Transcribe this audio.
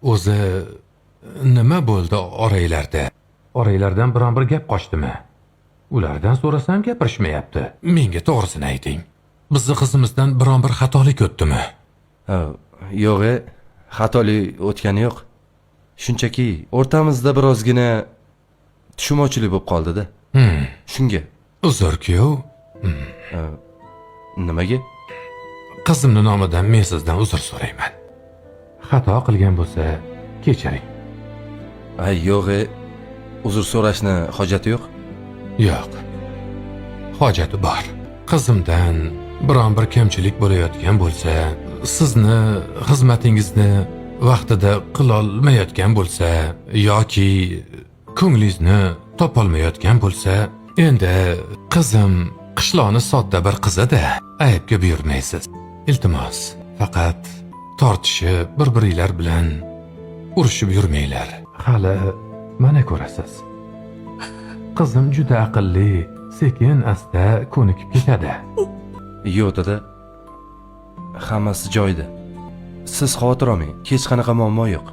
O'zi nima bo'ldi oranglarda? Oranglardan biron bir gap qochdimi? Ulardan so'rasam gapirishmayapti. Menga to'g'risini ayting. Bizni qizimizdan biron bir xatolik o'tdimi? Yo'q, xatolik o'tgani yo'q. Shunchaki o'rtamizda birozgina tushunmovchilik bo'lib qoldi-da. Shunga. Uzr kuyov. Nimaga? Qizimning nomidan men sizdan uzr so'rayman. Xato qilgan bo'lsa, kechiring. Yo'q, uzr so'rashni hojati yo'q. Yo'q. Hojati bor. Qizimdan biron bir kamchilik bo'layotgan bo'lsa, sizni xizmatingizni vaqtida qila olmayotgan bo'lsa yoki ko'nglingizni topolmayotgan bo'lsa, endi qizim qishloqni sodda bir qiz-da, aybga buyurmaysiz. Iltimos, faqat tortishib, bir-biringlar bilan urushib yurmanglar. Hali mana ko'rasiz. Qizim juda aqlli, sekin-asta ko'nikib ketadi. Yo'q, dada. Hammasi joyida. Siz xavotir olmang. Hech qanaqa muammo yo'q.